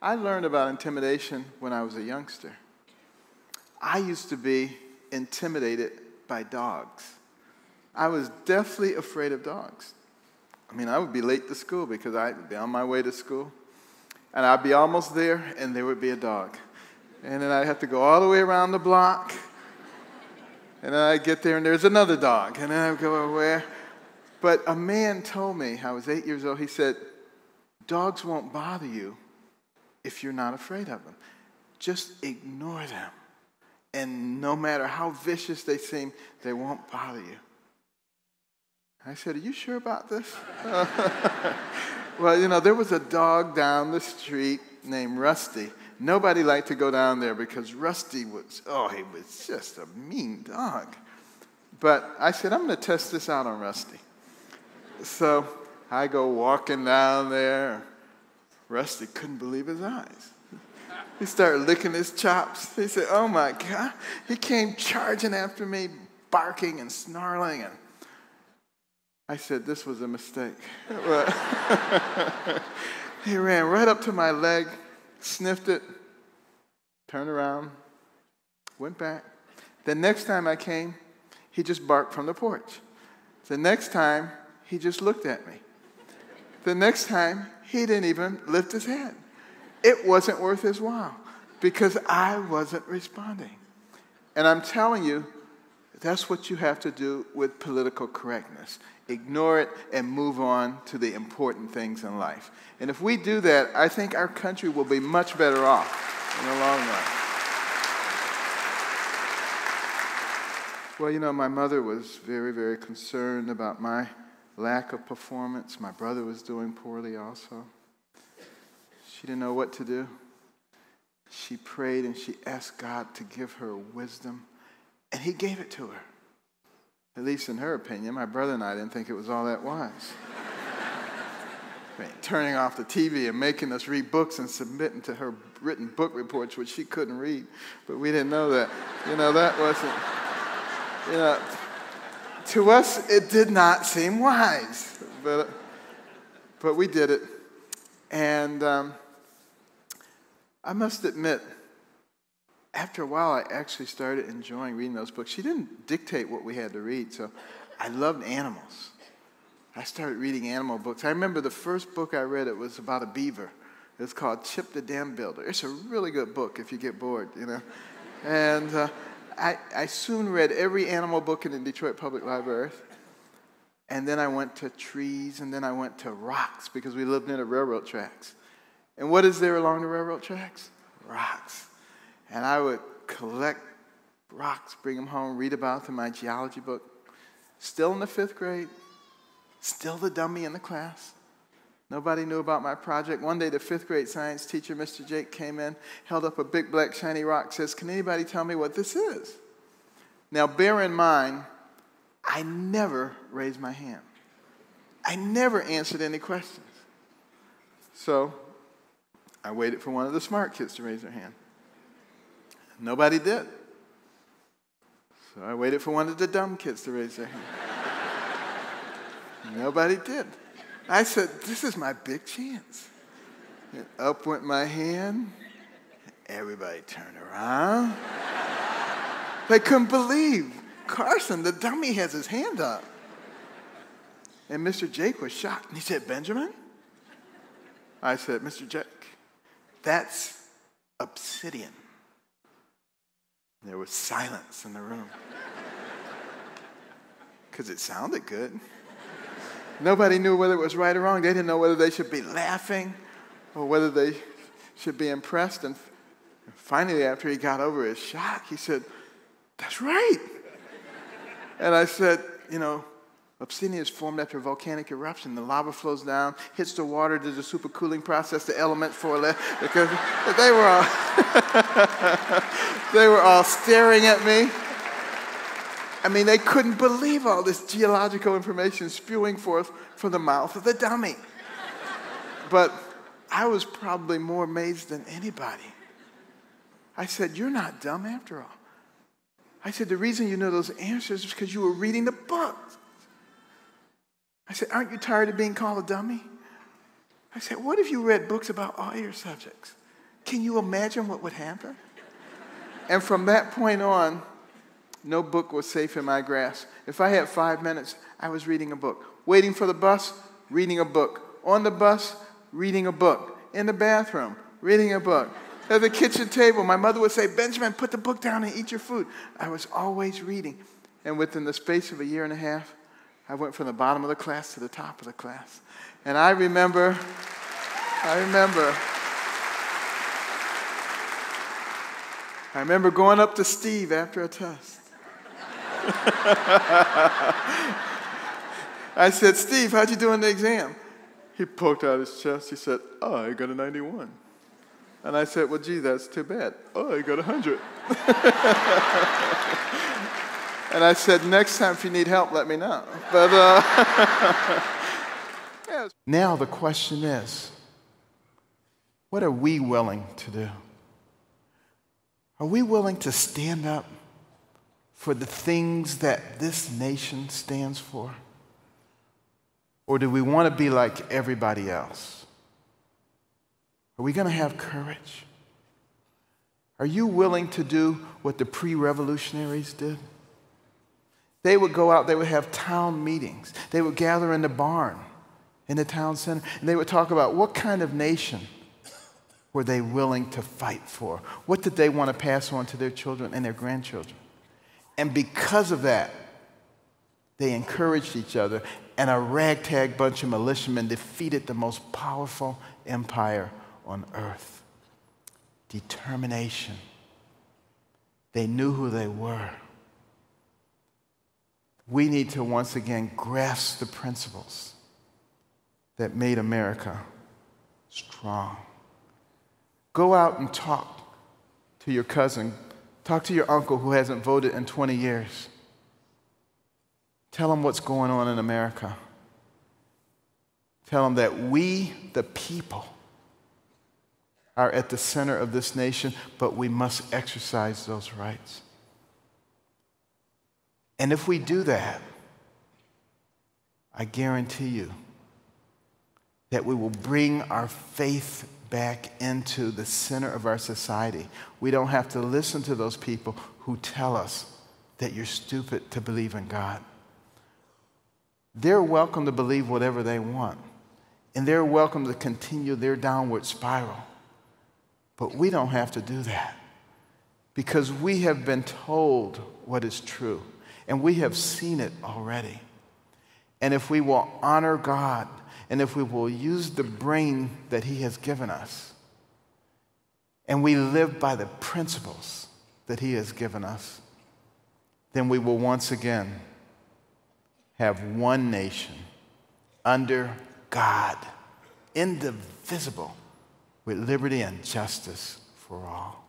I learned about intimidation when I was a youngster. I used to be intimidated by dogs. I was deathly afraid of dogs. I mean, I would be late to school because I'd be on my way to school, and I'd be almost there, and there would be a dog. And then I'd have to go all the way around the block, and then I'd get there, and there's another dog, and then I'd go, where? But a man told me, I was 8 years old, he said, dogs won't bother you if you're not afraid of them. Just ignore them. And no matter how vicious they seem, they won't bother you. I said, are you sure about this? Well, there was a dog down the street named Rusty. Nobody liked to go down there because Rusty was, he was just a mean dog. But I said, I'm going to test this out on Rusty. So I go walking down there. Rusty couldn't believe his eyes. He started licking his chops. He said, oh my God. He came charging after me, barking and snarling. And I said, this was a mistake. He ran right up to my leg, sniffed it, turned around, went back. The next time I came, he just barked from the porch. The next time, he just looked at me. The next time, he didn't even lift his head. It wasn't worth his while because I wasn't responding. And I'm telling you, that's what you have to do with political correctness. Ignore it and move on to the important things in life. And if we do that, I think our country will be much better off in the long run. Well, my mother was very, very concerned about my lack of performance. My brother was doing poorly also. She didn't know what to do. She prayed and she asked God to give her wisdom, and he gave it to her. At least in her opinion. My brother and I didn't think it was all that wise. Turning off the TV and making us read books and submitting to her written book reports, which she couldn't read. But we didn't know that. That wasn't, to us, it did not seem wise. But we did it. And I must admit, after a while, I actually started enjoying reading those books. She didn't dictate what we had to read, so I loved animals. I started reading animal books. I remember the first book I read, it was about a beaver. It was called Chip the Dam Builder. It's a really good book if you get bored, And I soon read every animal book in the Detroit Public Library. And then I went to trees, and then I went to rocks because we lived near the railroad tracks. And what is there along the railroad tracks? Rocks. And I would collect rocks, bring them home, read about them in my geology book. Still in the 5th grade, still the dummy in the class. Nobody knew about my project. One day, the 5th grade science teacher, Mr. Jake, came in, held up a big black shiny rock, says, can anybody tell me what this is? Now, bear in mind, I never raised my hand. I never answered any questions. So I waited for one of the smart kids to raise their hand. Nobody did. So I waited for one of the dumb kids to raise their hand. Nobody did. I said, this is my big chance. And up went my hand. Everybody turned around. They couldn't believe Carson, the dummy, has his hand up. And Mr. Jake was shocked. And he said, Benjamin? I said, Mr. Jake, that's obsidian. There was silence in the room. Because it sounded good. Nobody knew whether it was right or wrong. They didn't know whether they should be laughing or whether they should be impressed. And finally, after he got over his shock, he said, that's right. And I said, obsidian is formed after a volcanic eruption. The lava flows down, hits the water, there's a supercooling process, the elements because they were all staring at me. I mean, they couldn't believe all this geological information spewing forth from the mouth of the dummy. But I was probably more amazed than anybody. I said, you're not dumb after all. I said, the reason you know those answers is because you were reading the book. I said, aren't you tired of being called a dummy? I said, what if you read books about all your subjects? Can you imagine what would happen? And from that point on, no book was safe in my grasp. If I had 5 minutes, I was reading a book. Waiting for the bus, reading a book. On the bus, reading a book. In the bathroom, reading a book. At the kitchen table, my mother would say, Benjamin, put the book down and eat your food. I was always reading. And within the space of a year and a half, I went from the bottom of the class to the top of the class. And I remember going up to Steve after a test. I said, Steve, how'd you do in the exam? He poked out his chest. He said, oh, I got a 91. And I said, well, gee, that's too bad. Oh, I got 100. And I said, next time if you need help, let me know. But yeah. Now the question is, what are we willing to do? Are we willing to stand up for the things that this nation stands for? Or do we want to be like everybody else? Are we going to have courage? Are you willing to do what the pre-revolutionaries did? They would go out, they would have town meetings. They would gather in the barn, in the town center, and they would talk about what kind of nation were they willing to fight for? What did they want to pass on to their children and their grandchildren? And because of that, they encouraged each other, and a ragtag bunch of militiamen defeated the most powerful empire on earth. Determination. They knew who they were. We need to once again grasp the principles that made America strong. Go out and talk to your cousin. Talk to your uncle who hasn't voted in 20 years. Tell him what's going on in America. Tell him that we, the people, are at the center of this nation, but we must exercise those rights. And if we do that, I guarantee you that we will bring our faith back into the center of our society. We don't have to listen to those people who tell us that you're stupid to believe in God. They're welcome to believe whatever they want, and they're welcome to continue their downward spiral. But we don't have to do that because we have been told what is true, and we have seen it already. And if we will honor God, and if we will use the brain that He has given us, and we live by the principles that He has given us, then we will once again have one nation under God, indivisible, with liberty and justice for all.